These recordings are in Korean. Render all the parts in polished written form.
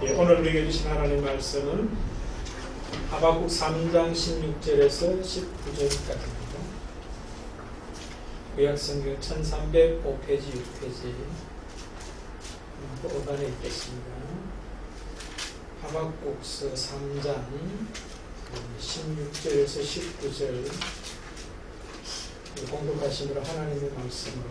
예, 오늘 우리에게 주신 하나님의 말씀은 하박국 3장 16절에서 19절까지입니다. 구약성경 1305페이지 6페이지 5단에 있겠습니다. 하박국서 3장 16절에서 19절 공독하심으로 하나님의 말씀으로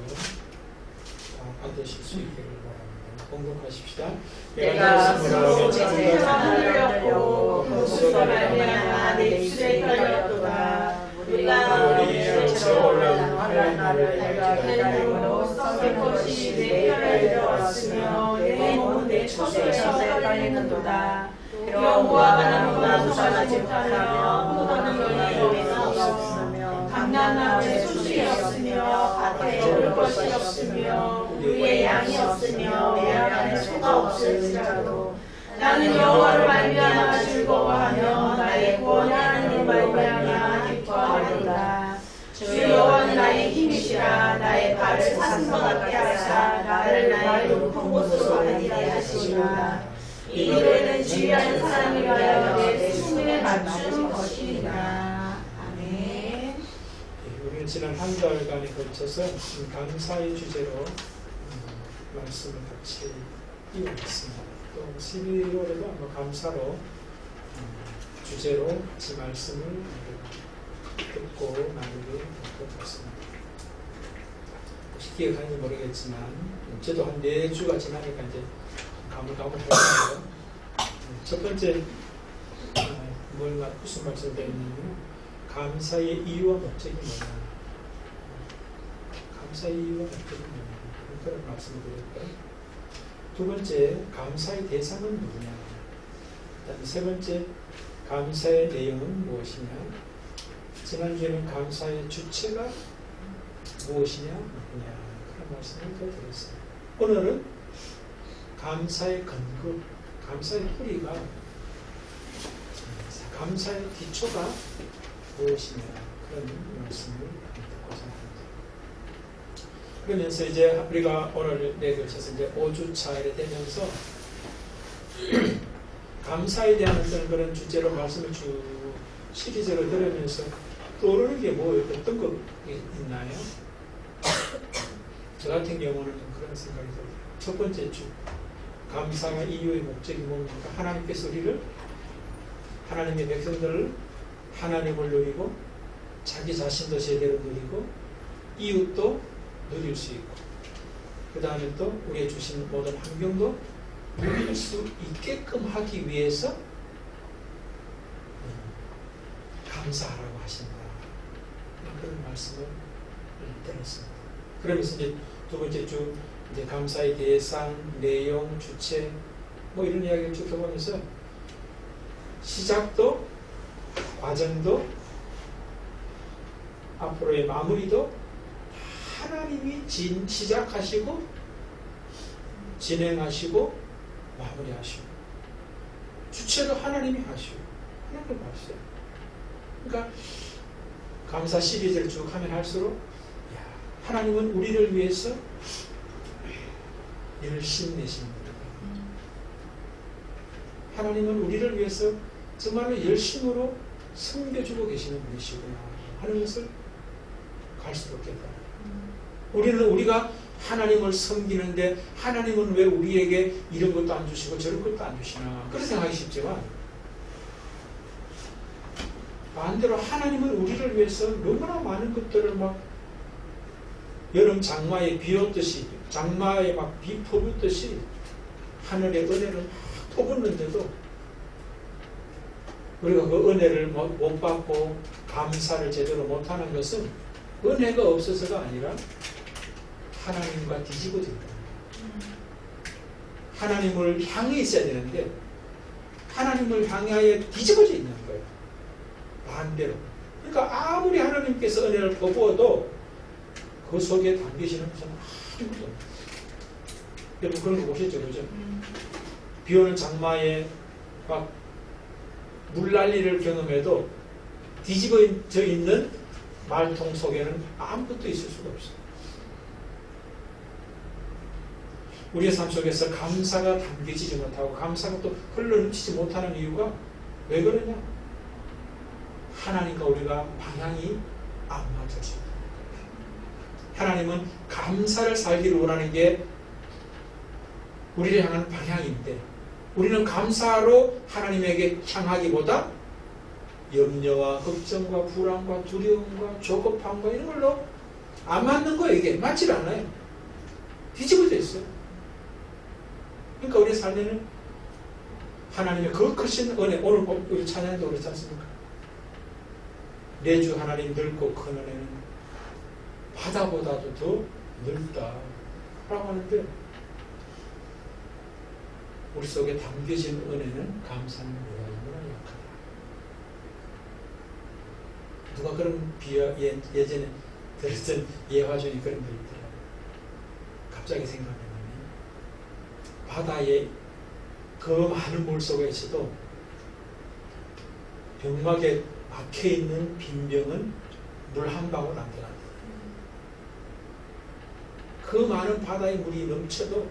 받으실 수 있기를 바랍니다. 공독하십시다. 내가 스스로 제 하늘을 열고 그것으로 말미암아 내 입술에 걸렸도다. 우리가 우리를 채워올라는 환난 날을 내가 기다림으로 썩을 것이 내 혀를 들어왔으며 내 몸은 내 처소에서 떠나겠는도다. 여호와가 나무나 소산하지 못하며 포도는 너희에게서 없으며 강난나무에 숲이 없으며 밭에 먹을 것이 없으며 우리의 양이 없으며 내 안에 소가 없을지라도 나는 여호와를 말미암아 즐거워하며 나의 구원의 하나님을 말미암아 기뻐하리로다. 주 여호와는 나의 힘이시라. 나의 발을 사슴과 같게 하사 나를 나의 높은 곳으로 가게 하시리라. 이 노래는 지휘하는 사람을 위하여 내 숨에 맞춘 것이니라. 아멘. 우리는 지난 한 달간에 걸쳐서 감사의 주제로 말씀을 같이 이어갔습니다. 또 11월에도 아마 감사로 주제로 같이 말씀을 듣고 나누게 될 것 같습니다. 혹시 기억하는지 모르겠지만 저도 한 4주가 지나니까 이제 가물가물하는데요. 첫 번째 무슨 말씀을 드렸냐면 감사의 이유와 목적이 뭐냐, 감사의 이유와 목적이 뭐냐 그런 말씀을 드렸고요. 두 번째 감사의 대상은 누구냐, 그다음에 세 번째 감사의 내용은 무엇이냐, 지난주에는 감사의 주체가 무엇이냐 누구냐 그런 말씀을 드렸어요. 오늘은 감사의 근거, 감사의 뿌리가, 감사의 기초가 무엇이냐 그런 말씀을 듣고자 합니다. 그러면서 이제 우리가 오늘 내걸쳐서 이제 5주차에 되면서 감사에 대한 그런 주제로 말씀을 쭉 시리즈로 들으면서 떠오르는 게 뭐 어떤 거 있나요? 저 같은 경우는 그런 생각이 들어요. 첫 번째 주 감사가 이유의 목적이 뭡니까? 하나님께서 우리를, 하나님의 백성들을 하나님을 누리고 자기 자신도 제대로 누리고 이웃도 누릴 수 있고 그 다음에 또 우리의 주신 모든 환경도 누릴 수 있게끔 하기 위해서 감사하라고 하신다. 그런 말씀을 드렸습니다. 그러면서 이제 두 번째 주 이제 감사의 대상, 내용, 주체 뭐 이런 이야기를 쭉 해보면서 시작도 과정도 앞으로의 마무리도 하나님이 시작하시고 진행하시고 마무리하시고 주체도 하나님이 하시고 하나님을 봤어요. 그러니까 감사 시리즈를 쭉 하면 할수록 하나님은 우리를 위해서 열심히 내신 분이다. 하나님은 우리를 위해서 정말로 열심으로 섬겨주고 계시는 분이시구나 하는 것을 갈수록 깨달아. 우리가 하나님을 섬기는데 하나님은 왜 우리에게 이런 것도 안 주시고 저런 것도 안 주시나 그렇게 생각하기 쉽지만 반대로 하나님은 우리를 위해서 너무나 많은 것들을 막 여름 장마에 비 오듯이 장마에 막 비 퍼붓듯이 하늘의 은혜를 막 퍼붓는데도 우리가 그 은혜를 못 받고 감사를 제대로 못하는 것은 은혜가 없어서가 아니라 하나님과 뒤집어진 겁니다. 하나님을 향해 있어야 되는데 하나님을 향하여 뒤집어져 있는 거예요. 반대로. 그러니까 아무리 하나님께서 은혜를 퍼부어도 그 속에 담기시는 것은 아무것도 없어요. 여러분 그런 거 보셨죠? 그죠? 비 오는 장마에 막 물난리를 경험해도 뒤집어져 있는 말통 속에는 아무것도 있을 수가 없어요. 우리의 삶 속에서 감사가 담겨지지 못하고 감사가 또 흘러넘치지 못하는 이유가 왜 그러냐? 하나님과 우리가 방향이 안 맞아져. 하나님은 감사를 살기를 원하는 게 우리를 향한 방향인데 우리는 감사로 하나님에게 향하기보다 염려와 걱정과 불안과 두려움과 조급함과 이런 걸로 안 맞는 거예요. 이게 맞질 않아요. 뒤집어져 있어요. 그러니까 우리의 삶에는 하나님의 그 크신 은혜, 오늘 우리 찬양도 그렇지 않습니까? 내 주 하나님 넓고 큰 은혜는 바다보다도 더 넓다 라고 하는데 우리 속에 담겨진 은혜는 감사는 너무나 약하다. 누가 그런 예전에 들었던 예화 중에 그런 게 있더라고요. 갑자기 생각나는 바다에 그 많은 물 속에서도 병막에 막혀있는 빈병은 물 한 방울 안 들어간다. 그 많은 바다의 물이 넘쳐도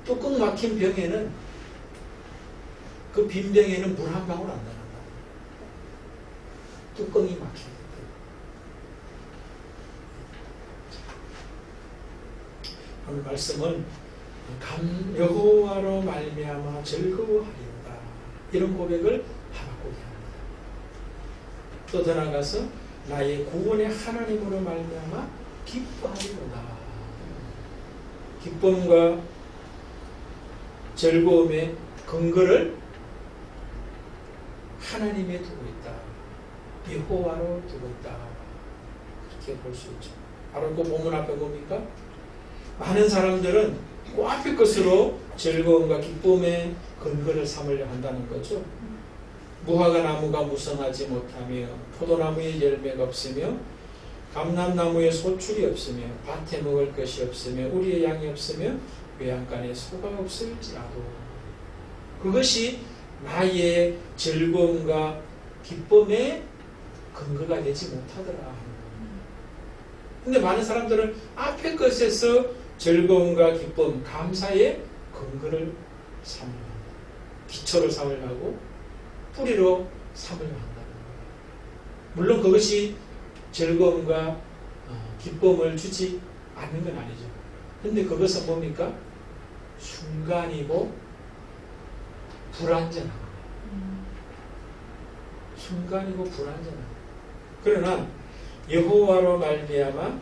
뚜껑 막힌 병에는 그 빈병에는 물 한 방울 안 들어간다. 뚜껑이 막히기 때문에. 오늘 말씀은 여호와로 말미암아 즐거워하리로다. 이런 고백을 하박국이 합니다. 또 더 나아가서 나의 구원의 하나님으로 말미암아 기뻐하리로다. 기쁨과 즐거움의 근거를 하나님에 두고 있다. 여호와로 두고 있다. 그렇게 볼 수 있죠. 바로 그 본문 앞에 뭡니까? 많은 사람들은 그 앞의 것으로 즐거움과 기쁨의 근거를 삼으려 한다는 거죠. 무화과 나무가 무성하지 못하며 포도나무에 열매가 없으며 감람나무에 소출이 없으며 밭에 먹을 것이 없으며 우리의 양이 없으며 외양간에 소가 없을지라도 그것이 나의 즐거움과 기쁨의 근거가 되지 못하더라. 근데 많은 사람들은 앞의 것에서 즐거움과 기쁨, 감사의 근거를 삼으려 한다. 기초를 삼으려고 뿌리로 삼으려 한다는 거예요. 물론 그것이 즐거움과 기쁨을 주지 않는 건 아니죠. 근데 그것은 뭡니까? 순간이고 불완전한 거예요. 순간이고 불완전한 거예요. 그러나 여호와로 말미암아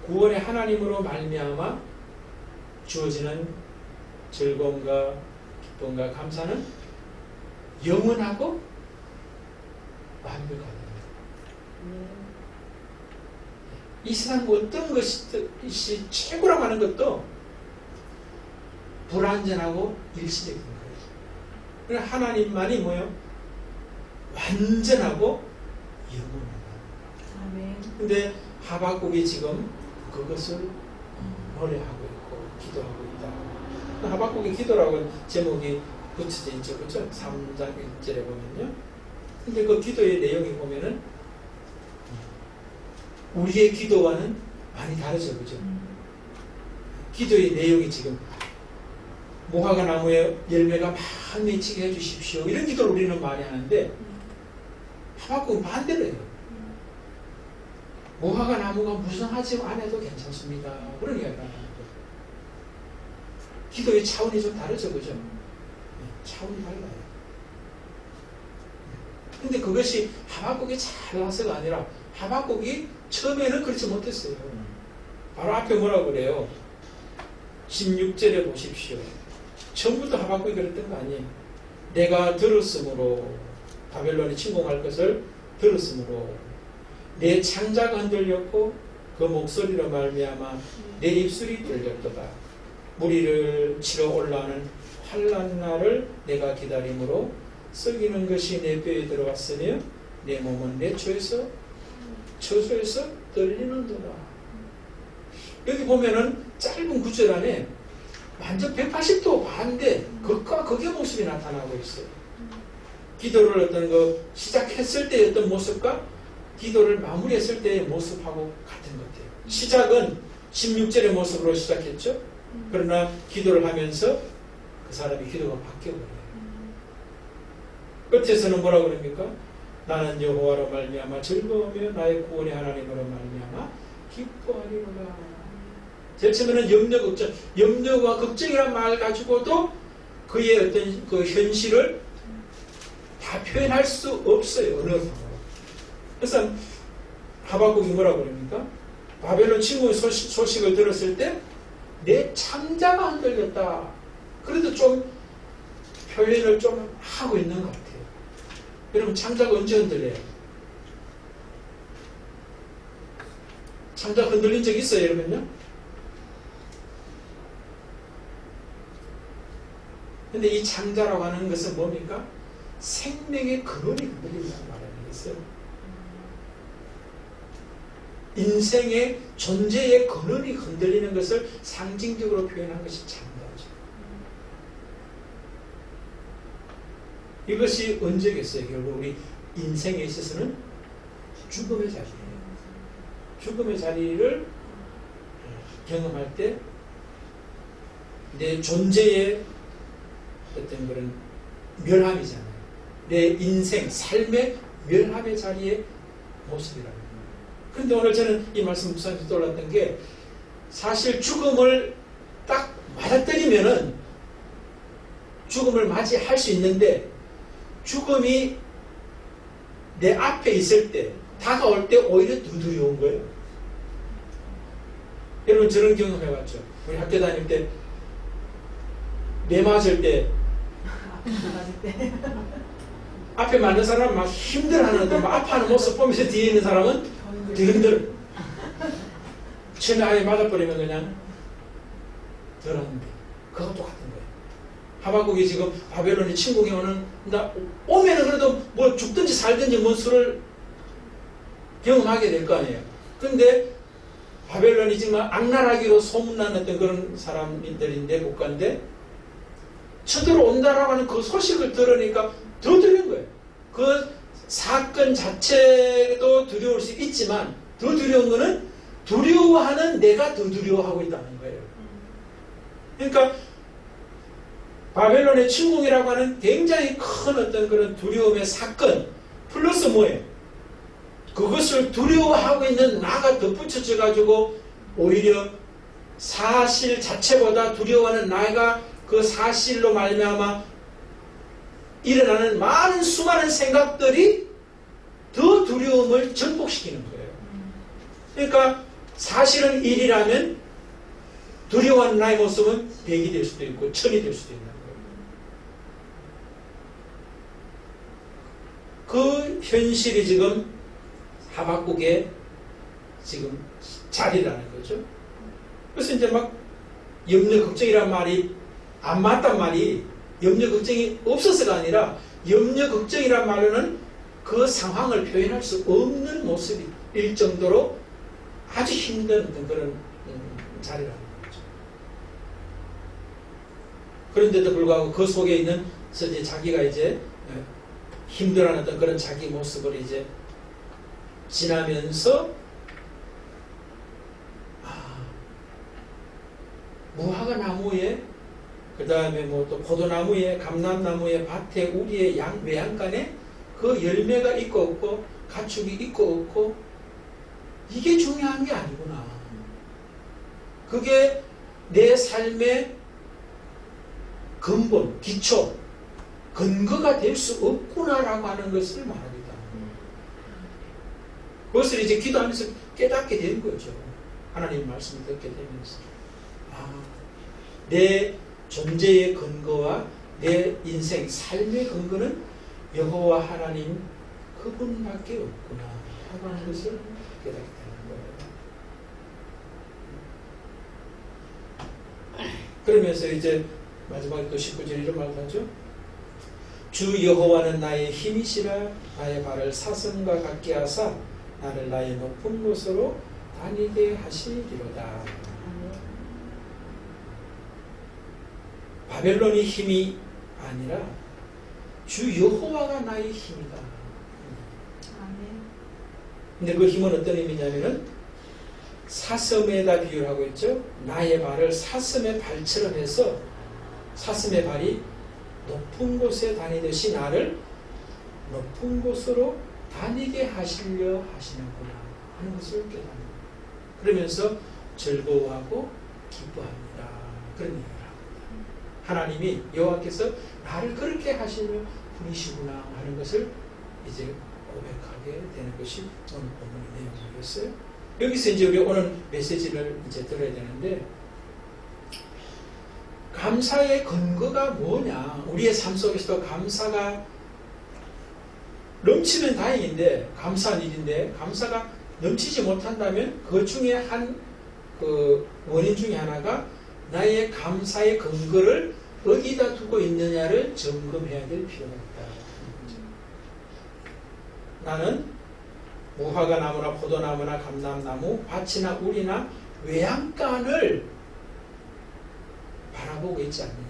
구원의 하나님으로 말미암아 주어지는 즐거움과 기쁨과 감사는 영원하고 완벽하다. 이 세상 어떤 것이 최고라고 하는 것도 불완전하고 일시적인 거예요. 그러나 하나님만이 뭐요? 완전하고 영원하다. 근데 하박국이 지금 그것을 노래하고 있고 기도하고 있다. 하박국의 기도라고 제목이 붙여져 있죠. 그렇죠? 3장 1절에 보면요. 근데 그 기도의 내용이 보면은 우리의 기도와는 많이 다르죠. 그죠? 기도의 내용이 지금 무화과 나무에 열매가 많이 맺히게 해주십시오. 이런 기도를 우리는 많이 하는데 하박국은 반대로 해요. 무화과 나무가 무성하지 않아도 괜찮습니다. 그런 이야기가 나와요. 기도의 차원이 좀 다르죠. 그죠? 차원이 달라요. 근데 그것이 하박국이 잘나서가 아니라 하박국이 처음에는 그렇지 못했어요. 바로 앞에 뭐라고 그래요? 16절에 보십시오. 처음부터 하박국이 그랬던 거 아니에요. 내가 들었으므로 바벨론이 침공할 것을 들었으므로 내 창자가 흔들렸고 그 목소리로 말미암아 내 입술이 떨렸도다. 무리를 치러 올라오는 환난 날을 내가 기다림으로 썩이는 것이 내 뼈에 들어갔으며 내 몸은 내 처소에서 떨리는도다. 여기 보면은 짧은 구절 안에 완전 180도 반대 극과 극의 모습이 나타나고 있어요. 기도를 어떤 거 시작했을 때의 어떤 모습과 기도를 마무리했을 때의 모습하고 같은 것 같아요. 시작은 16절의 모습으로 시작했죠. 그러나 기도를 하면서 그 사람이 기도가 바뀌어버려요. 끝에서는 뭐라고 그럽니까? 나는 여호와로 말미암아 즐거우며 나의 구원의 하나님으로 말미암아 기뻐하리로다. 제일 처음에는 염려, 걱정, 염려와 걱정이란 말 가지고도 그의 어떤 그 현실을 다 표현할 수 없어요. 어느 상황으로. 그래서 하박국이 뭐라고 그럽니까? 바벨론 침공의 소식을 들었을 때 내 창자가 흔들렸다. 그래도 좀 표현을 좀 하고 있는 것 같아요. 여러분 창자가 언제 흔들려요? 창자가 흔들린 적 있어요, 여러분요? 근데 이 창자라고 하는 것은 뭡니까? 생명의 근원이 흔들린다는 말을 하겠어요. 인생의 존재의 근원이 흔들리는 것을 상징적으로 표현한 것이 창자죠. 이것이 언제겠어요? 결국 우리 인생에 있어서는 죽음의 자리예요. 죽음의 자리를 경험할 때 내 존재의 어떤 그런 멸함이잖아요. 내 인생, 삶의 멸함의 자리의 모습이라는 거예요. 그런데 오늘 저는 이 말씀 묵상에서 떠올랐던 게 사실 죽음을 딱 맞아뜨리면은 죽음을 맞이할 수 있는데 죽음이 내 앞에 있을 때 다가올 때 오히려 더 두려운 거예요. 여러분 저런 경험 해봤죠? 우리 학교 다닐 때 매 맞을 때 앞에 맞는 사람은 막 힘들어하는 막 아파하는 모습 보면서 뒤에 있는 사람은 되게 힘들어. 처음에 아예 맞아버리면 그냥 덜었는데 그것도 똑같은 거예요. 하박국이 지금 바벨론이 침공해 오면은 그래도 뭐 죽든지 살든지 뭔 수를 경험하게 될 거 아니에요. 근데 바벨론이 정말 악랄하기로 소문난 어떤 그런 사람들인데 국가인데 쳐들어온다라고 하는 그 소식을 들으니까 더 두려운 거예요. 그 사건 자체도 두려울 수 있지만 더 두려운 거는 두려워하는 내가 더 두려워하고 있다는 거예요. 그러니까 바벨론의 침공이라고 하는 굉장히 큰 어떤 그런 두려움의 사건 플러스 뭐예요? 그것을 두려워하고 있는 나가 덧붙여져 가지고 오히려 사실 자체보다 두려워하는 나가 그 사실로 말미암아 일어나는 많은 수많은 생각들이 더 두려움을 전복시키는 거예요. 그러니까 사실은 1이라면 두려워하는 나의 모습은 100이 될 수도 있고 1000이 될 수도 있는 거예요. 그 현실이 지금 하박국의 지금 자리라는 거죠. 그래서 이제 막 염려 걱정이란 말이 안 맞단 말이 염려 걱정이 없어서가 아니라 염려 걱정이란 말로는 그 상황을 표현할 수 없는 모습일 정도로 아주 힘든 그런 자리라는 거죠. 그런데도 불구하고 그 속에 있는 이제 자기가 이제 힘들어하는 어떤 그런 자기 모습을 이제 지나면서 무화과 나무에 그 다음에 뭐 또 포도나무에 감람나무에 밭에 우리의 외양간에 그 열매가 있고 없고 가축이 있고 없고 이게 중요한 게 아니구나. 그게 내 삶의 근본, 기초, 근거가 될 수 없구나라고 하는 것을 말합니다. 그것을 이제 기도하면서 깨닫게 된 거죠. 하나님 말씀을 듣게 되면서 내 존재의 근거와 내 인생, 삶의 근거는 여호와 하나님 그분밖에 없구나 하고 하는 것을 깨닫게 되는 거예요. 그러면서 이제 마지막에 또 19절 이런 말을 하죠. 주 여호와는 나의 힘이시라 나의 발을 사슴과 같게 하사 나를 나의 높은 곳으로 다니게 하시리로다. 바벨론이 힘이 아니라 주 여호와가 나의 힘이다. 근데 그 힘은 어떤 의미냐면은 사슴에다 비유를 하고 있죠. 나의 발을 사슴의 발처럼 해서 사슴의 발이 높은 곳에 다니듯이 나를 높은 곳으로 다니게 하시려 하시는구나 하는 것을 깨닫는 거예요. 그러면서 즐거워하고 기뻐합니다. 그런 얘기를 합니다. 하나님이 여호와께서 나를 그렇게 하시려 분이시구나 하는 것을 이제 고백하게 되는 것이 오늘 본문의 내용이었어요. 여기서 이제 우리 오늘 메시지를 이제 들어야 되는데, 감사의 근거가 뭐냐? 우리의 삶 속에서도 감사가 넘치면 다행인데, 감사한 일인데, 감사가 넘치지 못한다면 그 중에 그 원인 중에 하나가 나의 감사의 근거를 어디다 두고 있느냐를 점검해야 될 필요가 있다. 나는 무화과 나무나 포도나무나 감람나무, 밭이나 우리나 외양간을 바라보고 있지 않느냐.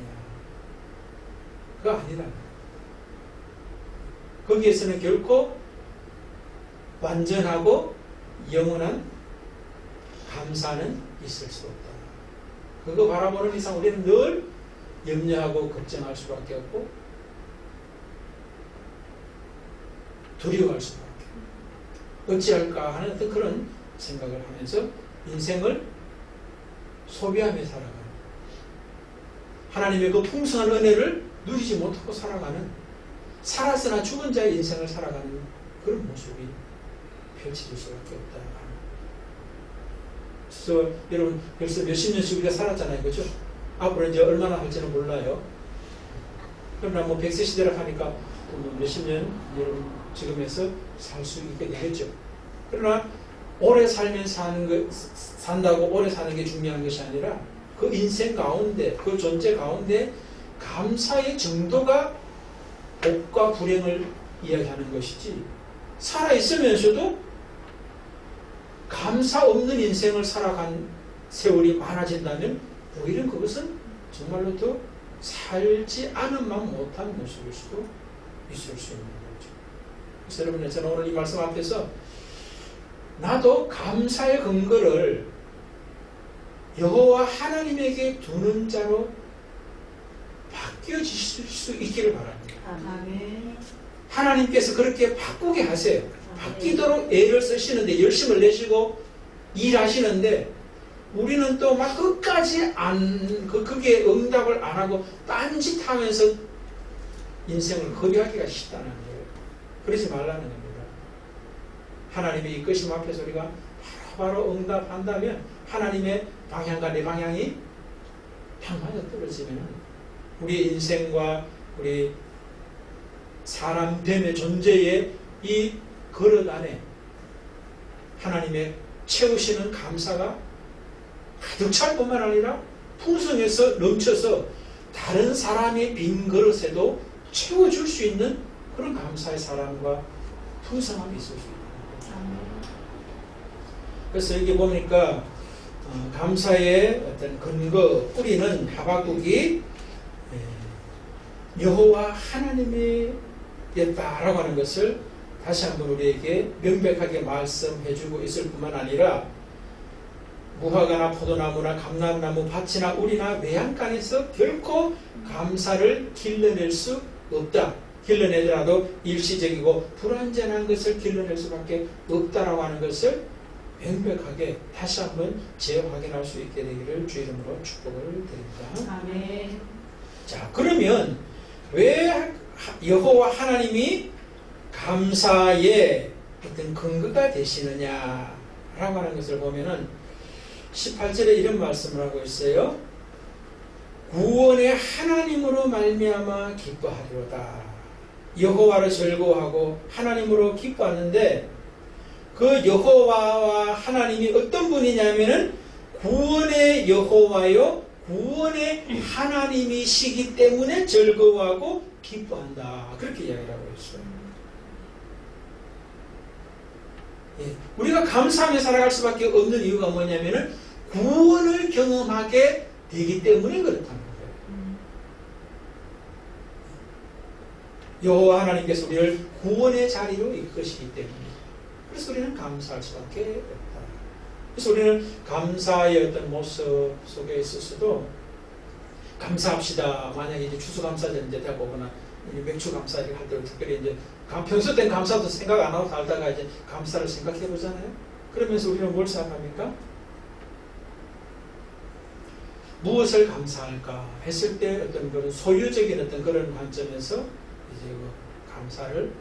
그거 아니라. 거기에서는 결코 완전하고 영원한 감사는 있을 수 없다. 그거 바라보는 이상 우리는 늘 염려하고 걱정할 수밖에 없고 두려워할 수밖에 없고 어찌할까 하는 어떤 그런 생각을 하면서 인생을 소비하며 살아가는, 하나님의 그 풍성한 은혜를 누리지 못하고 살아가는, 살았으나 죽은 자의 인생을 살아가는 그런 모습이 펼쳐질 수밖에 없다. 그래서 여러분 벌써 몇십 년씩 우리가 살았잖아요. 그렇죠? 앞으로 이제 얼마나 할지는 몰라요. 그러나 뭐 100세 시대라 하니까 뭐 몇십 년 여러분 지금에서 살 수 있게 되겠죠. 그러나 오래 살면 산다고 오래 사는 게 중요한 것이 아니라 그 인생 가운데, 그 존재 가운데 감사의 정도가 복과 불행을 이야기하는 것이지, 살아있으면서도 감사 없는 인생을 살아간 세월이 많아진다면 오히려 그것은 정말로 더 살지 않은만 못한 모습일 수도 있을 수 있는 거죠. 그래서 여러분, 저는 오늘 이 말씀 앞에서 나도 감사의 근거를 여호와 하나님에게 두는 자로 바뀌어지실 수 있기를 바랍니다. 아멘. 하나님께서 그렇게 바꾸게 하세요. 바뀌도록 애를 쓰시는데, 열심을 내시고 일하시는데, 우리는 또 막 끝까지 그게 응답을 안 하고 딴짓하면서 인생을 허비하기가 쉽다는 거예요. 그러지 말라는 겁니다. 하나님의 이끄심 앞에서 우리가 바로 응답한다면, 하나님의 방향과 내 방향이 딱 맞아 떨어지면 우리의 인생과 우리 사람됨의 존재의 이 그릇 안에 하나님의 채우시는 감사가 가득 찰 뿐만 아니라 풍성해서 넘쳐서 다른 사람의 빈 그릇에도 채워줄 수 있는 그런 감사의 사랑과 풍성함이 있을 수 있다. 그래서 여기 보니까 감사의 어떤 근거, 뿌리는 하박국이 여호와 하나님이었다라고 하는 것을 다시 한번 우리에게 명백하게 말씀해주고 있을 뿐만 아니라, 무화과나 포도나무나 감람나무, 밭이나 우리나 외양간에서 결코 감사를 길러낼 수 없다. 길러내더라도 일시적이고 불완전한 것을 길러낼 수밖에 없다라고 하는 것을 명백하게 다시 한번 재확인할 수 있게 되기를 주 이름으로 축복을 드립니다. 아멘. 자, 그러면 왜 여호와 하나님이 감사의 어떤 근거가 되시느냐라고 하는 것을 보면은 18절에 이런 말씀을 하고 있어요. 구원의 하나님으로 말미암아 기뻐하리로다. 여호와를 즐거워하고 하나님으로 기뻐하는데, 그 여호와와 하나님이 어떤 분이냐면은 구원의 여호와요, 구원의 하나님이시기 때문에 즐거워하고 기뻐한다. 그렇게 이야기를 하고 있어요. 예, 우리가 감사하며 살아갈 수밖에 없는 이유가 뭐냐면은 구원을 경험하게 되기 때문에 그렇다는 거예요. 여호와 하나님께서 우리를 구원의 자리로 이끄시기 때문에, 그래서 우리는 감사할 수밖에 없다. 그래서 우리는 감사의 어떤 모습 속에 있어서도 감사합시다. 만약에 이제 추수감사절 이제 되고 오거나 맥주감사를 할 때 특별히 이제 평소 땐 감사도 생각 안 하고 살다가 이제 감사를 생각해 보잖아요. 그러면서 우리는 뭘 생각합니까? 무엇을 감사할까 했을 때 어떤 그런 소유적인 어떤 그런 관점에서 이제 그 감사를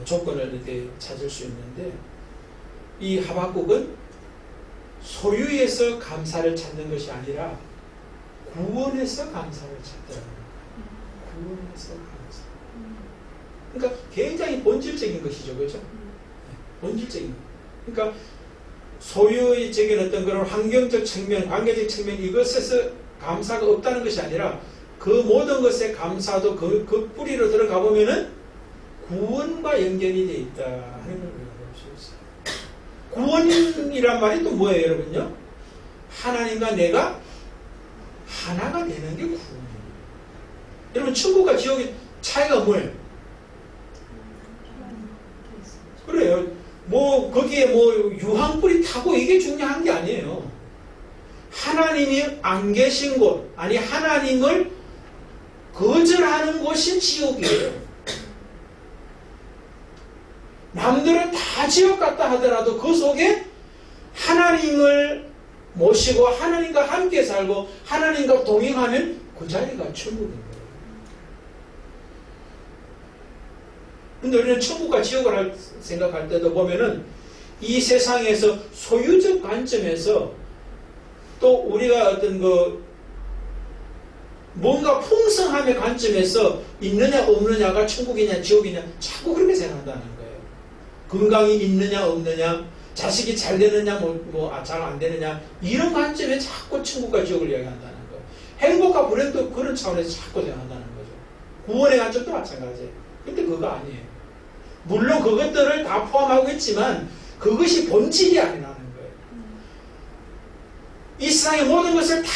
조건을 이렇게 찾을 수 있는데, 이 하박국은 소유에서 감사를 찾는 것이 아니라 구원에서 감사를 찾더라고요. 구원에서 감사. 그러니까 굉장히 본질적인 것이죠, 그렇죠? 본질적인 것. 그러니까 소유적인 어떤 그런 환경적 측면, 관계적 측면, 이것에서 감사가 없다는 것이 아니라 그 모든 것에 감사도 그 뿌리로 들어가 보면은 구원과 연결이 되어 있다 하는 걸 우리가 볼 수 있어요. 구원이란 말이 또 뭐예요, 여러분요? 하나님과 내가 하나가 되는 게 구원이에요. 여러분, 천국과 지옥의 차이가 뭐예요? 그래요. 뭐 거기에 뭐 유황불이 타고 이게 중요한 게 아니에요. 하나님이 안 계신 곳, 아니 하나님을 거절하는 곳이 지옥이에요. 남들은 다 지옥 같다 하더라도 그 속에 하나님을 모시고 하나님과 함께 살고 하나님과 동행하면 그 자리가 천국인 거예요. 근데 우리는 천국과 지옥을 생각할 때도 보면은 이 세상에서 소유적 관점에서 또 우리가 어떤 뭔가 풍성함의 관점에서 있느냐 없느냐가 천국이냐 지옥이냐 자꾸 그렇게 생각한다는 거예요. 건강이 있느냐 없느냐, 자식이 잘 되느냐 잘 안 되느냐, 이런 관점에 자꾸 천국과 지옥을 이야기한다는 거예요. 행복과 불행도 그런 차원에서 자꾸 생각한다는 거죠. 구원의 관점도 마찬가지예요. 근데 그거 아니에요. 물론 그것들을 다 포함하고 있지만 그것이 본질이 아니라는 거예요. 이 세상의 모든 것을 다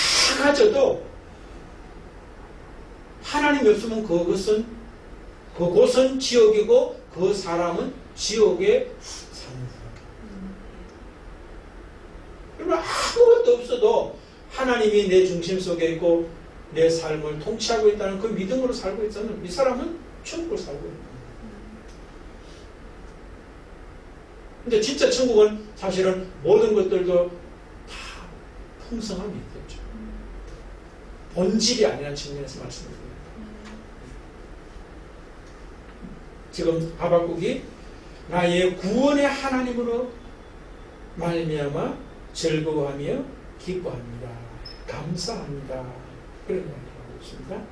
가져도 하나님이 없으면 그곳은 지옥이고 그 사람은 지옥에 사는 사람. 그러면 아무것도 없어도 하나님이 내 중심 속에 있고 내 삶을 통치하고 있다는 그 믿음으로 살고 있다면 이 사람은 천국을 살고 있는 거예요. 근데 진짜 천국은 사실은 모든 것들도 다 풍성함이 있겠죠. 본질이 아니라는 측면에서 말씀드립니다. 지금 하박국이 나의 구원의 하나님으로 말미암아 즐거워하며 기뻐합니다. 감사합니다. 그런 이야기를 하고 있습니다.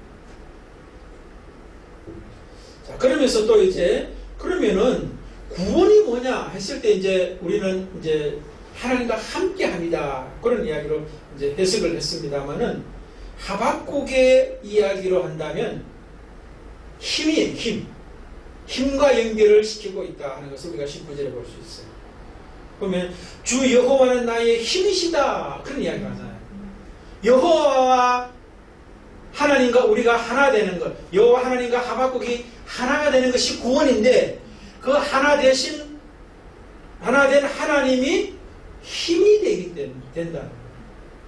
자, 그러면서 또 이제 그러면은 구원이 뭐냐 했을 때 이제 우리는 이제 하나님과 함께 합니다. 그런 이야기로 이제 해석을 했습니다만은 하박국의 이야기로 한다면 힘과 연결을 시키고 있다 하는 것을 우리가 19절에 볼 수 있어요. 그러면 주 여호와는 나의 힘이시다 그런 이야기가 하잖아요. 여호와와 하나님과 우리가 하나 되는 것, 여호와 하나님과 하박국이 하나가 되는 것이 구원인데 그 하나 된 하나님이 힘이 되기 때문에 된다는 거예요.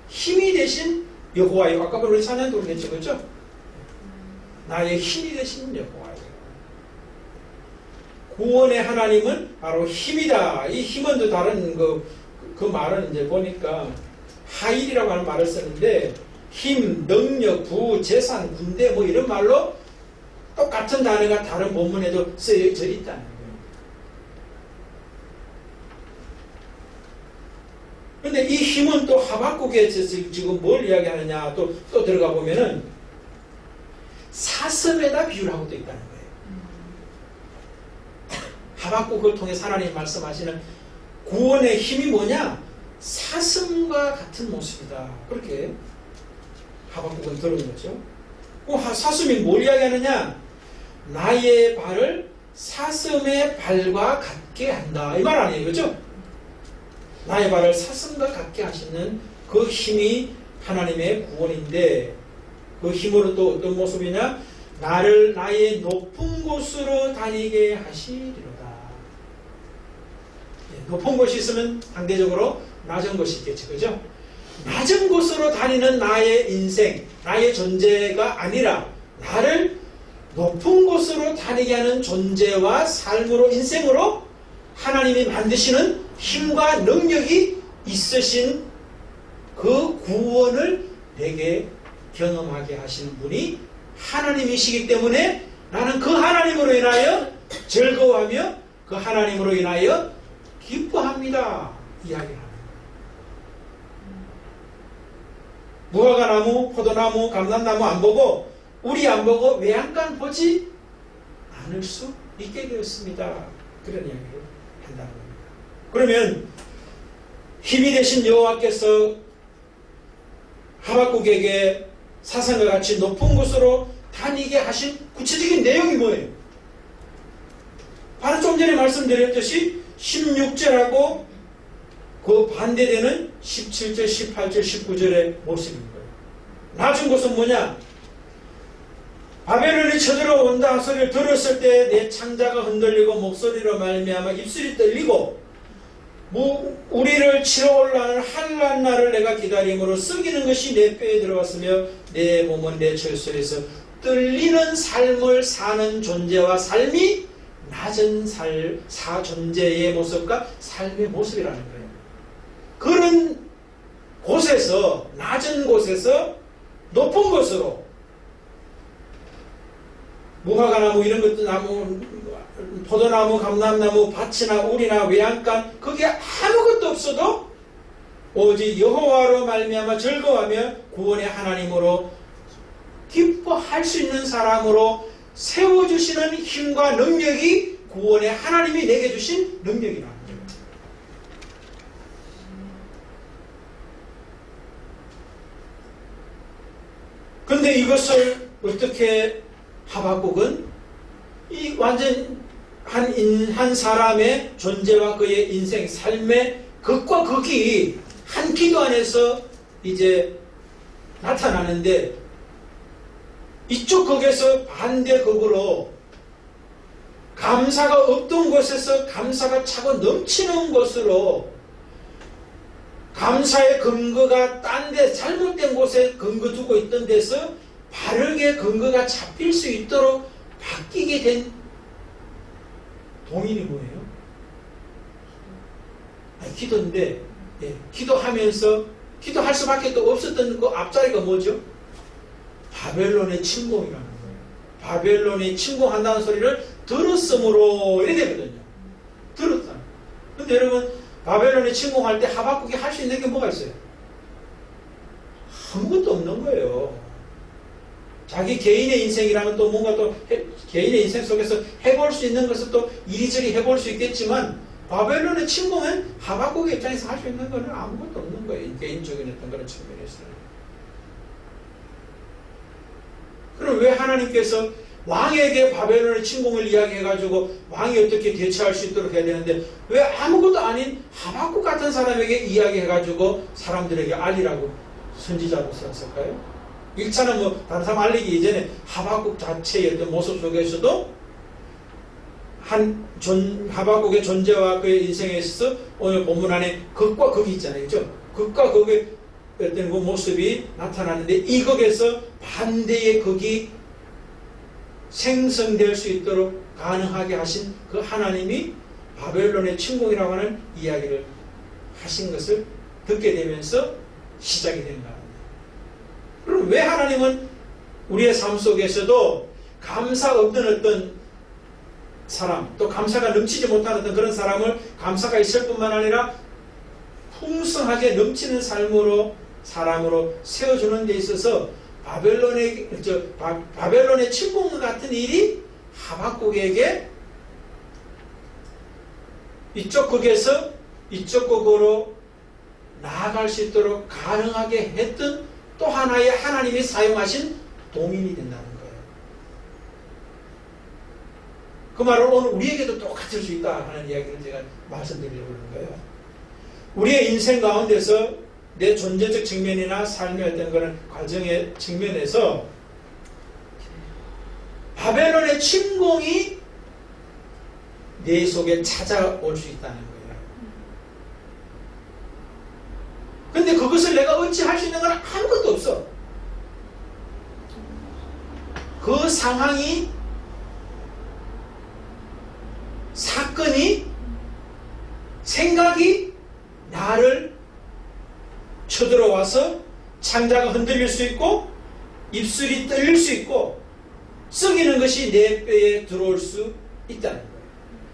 힘이 되신 여호와요. 아까 우리 찬양도 그랬죠, 그렇죠? 나의 힘이 되신 여호와요. 구원의 하나님은 바로 힘이다. 이 힘은 또 다른 그 말은 이제 보니까 하일이라고 하는 말을 쓰는데 힘, 능력, 부, 재산, 군대 뭐 이런 말로 똑같은 단어가 다른 본문에도 쓰여져 있다는 거예요. 그런데 이 힘은 또 하박국에 지금 뭘 이야기하느냐 또 들어가 보면은 사슴에다 비유를 하고 또 있다는 거예요. 하박국을 통해 하나님이 말씀하시는 구원의 힘이 뭐냐? 사슴과 같은 모습이다. 그렇게 하박국은 들은 거죠. 사슴이 뭘 이야기하느냐? 나의 발을 사슴의 발과 같게 한다. 이 말 아니에요. 그렇죠? 나의 발을 사슴과 같게 하시는 그 힘이 하나님의 구원인데 그 힘으로 또 어떤 모습이냐? 나를 나의 높은 곳으로 다니게 하시리로다. 높은 곳이 있으면 상대적으로 낮은 곳이 있겠지, 그죠? 낮은 곳으로 다니는 나의 인생, 나의 존재가 아니라 나를 높은 곳으로 다니게 하는 존재와 삶으로, 인생으로 하나님이 만드시는 힘과 능력이 있으신 그 구원을 내게 경험하게 하시는 분이 하나님이시기 때문에 나는 그 하나님으로 인하여 즐거워하며 그 하나님으로 인하여 기뻐합니다. 이야기를 합니다. 무화과나무, 포도나무, 감람나무 안 보고 우리 안 보고 외양간 보지 않을 수 있게 되었습니다. 그런 이야기를 한다는 겁니다. 그러면 힘이 되신 여호와께서 하박국에게 사상과 같이 높은 곳으로 다니게 하신 구체적인 내용이 뭐예요? 바로 좀 전에 말씀드렸듯이 16절하고 그 반대되는 17절, 18절, 19절의 모습인 거예요. 낮은 곳은 뭐냐? 바벨론이 쳐들어온다 소리를 들었을 때 내 창자가 흔들리고 목소리로 말미암아 입술이 떨리고 우리를 치러 올라오는 한란 날을 내가 기다림으로 썩이는 것이 내 뼈에 들어왔으며 내 몸은 내 철수에서 떨리는 삶을 사는 존재와 삶이 낮은 존재의 모습과 삶의 모습이라는 거예요. 그런 곳에서, 낮은 곳에서 높은 곳으로 무화과나무 이런 것도 나무, 포도나무, 감람나무, 밭이나 우리나 외양간 거기에 아무것도 없어도 오직 여호와로 말미암아 즐거워하며 구원의 하나님으로 기뻐할 수 있는 사람으로 세워주시는 힘과 능력이 구원의 하나님이 내게 주신 능력이라는 거예요. 그런데 이것을 어떻게 하박국은 이 완전 한 사람의 존재와 그의 인생, 삶의 극과 극이 한 기도 안에서 이제 나타나는데 이쪽 극에서 반대 극으로 감사가 없던 곳에서 감사가 차고 넘치는 곳으로 감사의 근거가 딴 데 잘못된 곳에 근거 두고 있던 데서 바르게 근거가 잡힐 수 있도록 바뀌게 된 동인이 뭐예요? 기도인데 기도하면서 기도할 수밖에 또 없었던 그 앞자리가 뭐죠? 바벨론의 침공이라는 거예요. 바벨론이 침공한다는 소리를 들었으므로 이래 되거든요. 들었다. 근데 여러분 바벨론이 침공할 때 하박국이 할 수 있는 게 뭐가 있어요? 아무것도 없는 거예요. 자기 개인의 인생이라면 또 뭔가 또 개인의 인생 속에서 해볼 수 있는 것을 또 이리저리 해볼 수 있겠지만 바벨론의 침공은 하박국의 입장에서 할 수 있는 것은 아무것도 없는 거예요. 개인적인 어떤 그런 측면에서는. 그럼 왜 하나님께서 왕에게 바벨론의 침공을 이야기해가지고 왕이 어떻게 대처할 수 있도록 해야 되는데 왜 아무것도 아닌 하박국 같은 사람에게 이야기해가지고 사람들에게 알리라고 선지자로 썼을까요? 1차는 뭐 다른 사람 알리기 이전에 하박국 자체의 어떤 모습 속에서도 하박국의 존재와 그의 인생에 있어서 오늘 본문 안에 극과 극이 있잖아요. 그죠? 극과 극의 어떤 그 모습이 나타나는데 이 극에서 반대의 극이 생성될 수 있도록 가능하게 하신 그 하나님이 바벨론의 침공이라고 하는 이야기를 하신 것을 듣게 되면서 시작이 된 겁니다. 그럼 왜 하나님은 우리의 삶 속에서도 감사 없는 어떤 사람, 또 감사가 넘치지 못한 어떤 그런 사람을 감사가 있을 뿐만 아니라 풍성하게 넘치는 삶으로 사람으로 세워주는 데 있어서 바벨론의 침공 같은 일이 하박국에게 이쪽 극에서 이쪽 극으로 나아갈 수 있도록 가능하게 했던 또 하나의 하나님이 사용하신 동인이 된다는 거예요. 그 말은 오늘 우리에게도 똑같을 수 있다 하는 이야기를 제가 말씀드리려고 하는 거예요. 우리의 인생 가운데서 내 존재적 측면이나 삶의 어떤 그런 과정의 측면에서 바벨론의 침공이 내 속에 찾아올 수 있다는 거예요. 그것을 내가 어찌할 수 있는 건 아무것도 없어. 그 상황이, 사건이, 생각이 나를 쳐들어와서 창자가 흔들릴 수 있고 입술이 떨릴 수 있고 썩이는 것이 내 뼈에 들어올 수 있다는 거예요.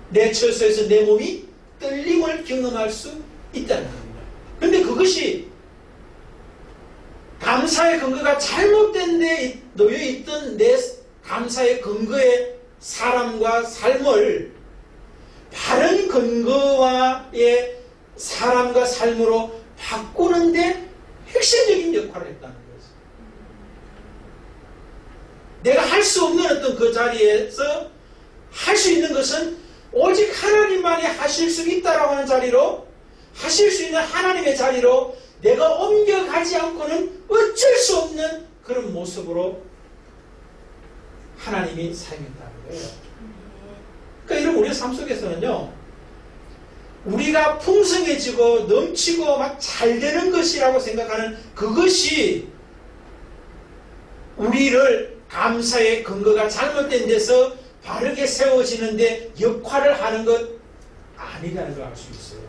내 처소에서 내 몸이 떨림을 경험할 수 있다는 겁니다. 그런데 그것이 감사의 근거가 잘못된 데 놓여있던 내 감사의 근거의 사람과 삶을 바른 근거와의 사람과 삶으로 바꾸는데 핵심적인 역할을 했다는 거죠. 내가 할 수 없는 어떤 그 자리에서 할 수 있는 것은 오직 하나님만이 하실 수 있다라고 하는 자리로, 하실 수 있는 하나님의 자리로 내가 옮겨가지 않고는 어쩔 수 없는 그런 모습으로 하나님이 사용했다는 거예요. 그러니까 이런 우리의 삶 속에서는요, 우리가 풍성해지고 넘치고 막 잘 되는 것이라고 생각하는 그것이 우리를 감사의 근거가 잘못된 데서 바르게 세워지는데 역할을 하는 것 아니라는 걸 알 수 있어요.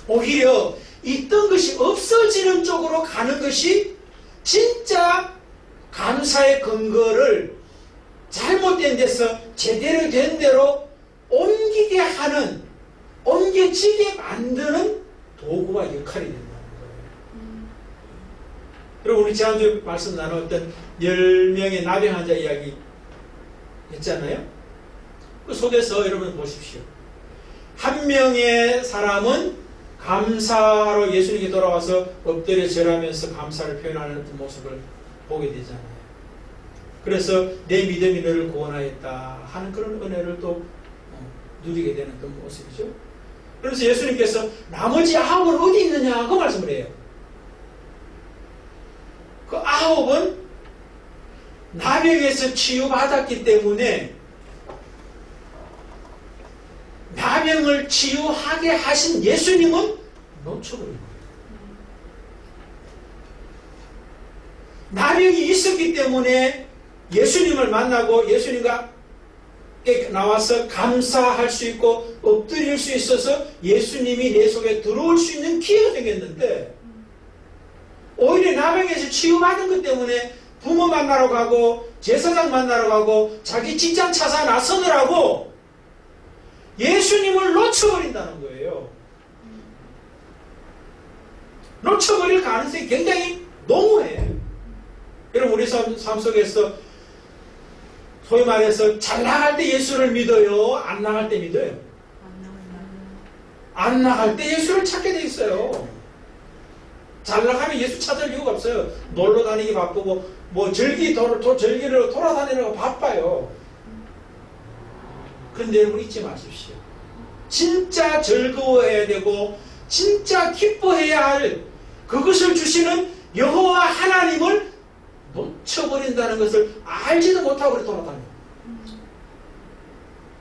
오히려 있던 것이 없어지는 쪽으로 가는 것이 진짜 감사의 근거를 잘못된 데서 제대로 된 대로 옮기게 하는, 옮겨지게 만드는 도구와 역할이 된다는 거예요. 여러분, 우리 지난주에 말씀 나눴던 10명의 나병 환자 이야기 했잖아요. 그 속에서 여러분 보십시오. 한 명의 사람은 감사로 예수님께 돌아와서 엎드려 절하면서 감사를 표현하는 어떤 모습을 보게 되잖아요. 그래서 내 믿음이 너를 구원하였다 하는 그런 은혜를 또 누리게 되는 그런 모습이죠. 그래서 예수님께서 나머지 9은 어디 있느냐 그 말씀을 해요. 그 9은 나병에서 치유받았기 때문에 나병을 치유하게 하신 예수님은 놓쳐버린 거예요. 나병이 있었기 때문에 예수님을 만나고 예수님과 나와서 감사할 수 있고 엎드릴 수 있어서 예수님이 내 속에 들어올 수 있는 기회가 생겼는데, 오히려 나병에서 치유받은 것 때문에 부모 만나러 가고 제사장 만나러 가고 자기 직장 찾아 나서느라고 예수님을 놓쳐버린다는 거예요. 놓쳐버릴 가능성이 굉장히 농후해요. 여러분, 우리 삶 속에서 소위 말해서 잘 나갈 때 예수를 믿어요? 안 나갈 때 믿어요? 안 나갈 때 예수를 찾게 돼 있어요. 잘 나가면 예수 찾을 이유가 없어요. 놀러 다니기 바쁘고 뭐 절기로 돌아다니려고 바빠요. 그런데 여러분 잊지 마십시오. 진짜 즐거워해야 되고 진짜 기뻐해야 할 그것을 주시는 여호와 하나님을 놓쳐버린다는 것을 알지도 못하고 그래 돌아다녀요.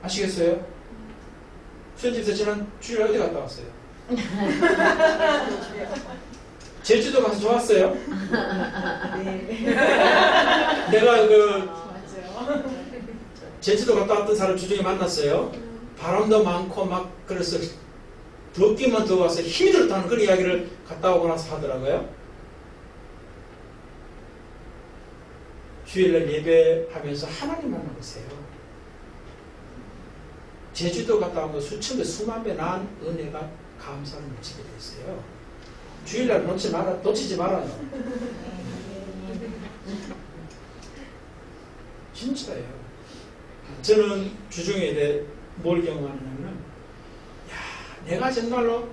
아시겠어요? 수현집에서 지난 주일에 어디 갔다 왔어요? 제주도 가서 좋았어요? 네. 내가 제주도 갔다 왔던 사람 주중에 만났어요. 바람도 많고 막 그래서 덥기만 더워서 힘이 들었다는 그런 이야기를 갔다 오고 나서 하더라고요. 주일날 예배하면서 하나님 만나보세요. 제주도 갔다 온 거 수천 배, 수만 배 나은 은혜가 감사를 넘치게 됐어요. 주일날 놓치지 말아요. 진짜예요. 저는 주중에 뭘 경험하냐면, 내가 정말로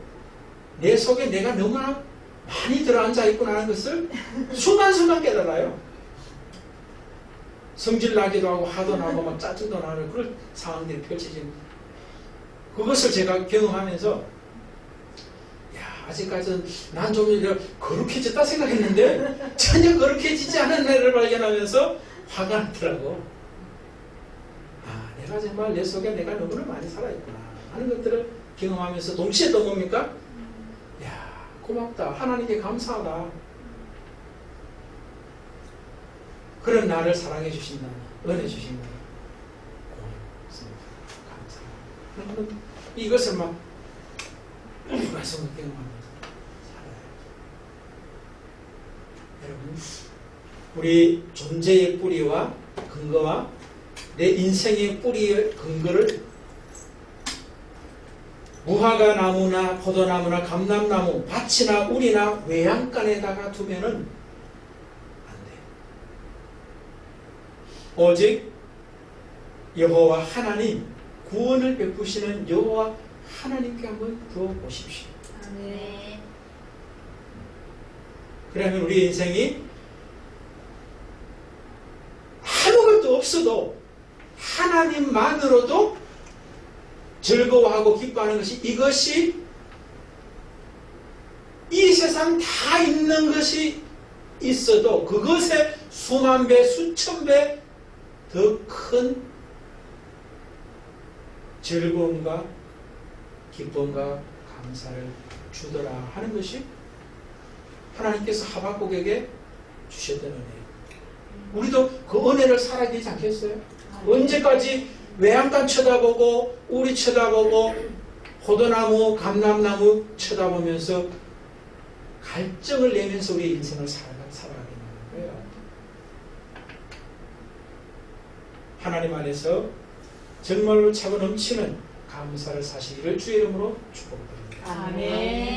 내 속에 내가 너무나 많이 들어앉아 있구나 하는 것을 순간순간 깨달아요. 성질 나기도 하고 화도 나고 막 짜증도 나는 그런 상황들이 펼쳐진, 그것을 제가 경험하면서 아직까지는 난 좀 거룩해졌다 생각했는데 전혀 거룩해지지 않은 애를 발견하면서 화가 나더라고. 내가 정말 내 속에 내가 너무나 많이 살아있구나 하는 것들을 경험하면서 동시에 또 뭡니까? 야, 고맙다. 하나님께 감사하다. 그런 나를 사랑해 주신다. 은혜 주신다. 고맙습니다. 감사합니다. 이것을 막 말씀을 경험합니다. 여러분, 우리 존재의 뿌리와 근거와 내 인생의 뿌리의 근거를 무화과 나무나 포도나무나 감람나무, 밭이나 우리나 외양간에다가 두면은 안 돼요. 오직 여호와 하나님, 구원을 베푸시는 여호와 하나님께 한번 두어보십시오. 아멘. 그러면 우리 인생이 아무것도 없어도 하나님만으로도 즐거워하고 기뻐하는 것이, 이것이 이 세상 다 있는 것이 있어도 그것에 수만 배, 수천 배 더 큰 즐거움과 기쁨과 감사를 주더라 하는 것이 하나님께서 하박국에게 주셨던 은혜예요. 우리도 그 은혜를 살아야 되지 않겠어요? 언제까지 외양간 쳐다보고 우리 쳐다보고 포도나무, 감람나무 쳐다보면서 갈증을 내면서 우리 인생을 살아가겠냐는 거예요. 하나님 안에서 정말로 차고 넘치는 감사를 사시기를 주의 이름으로 축복드립니다. 아멘.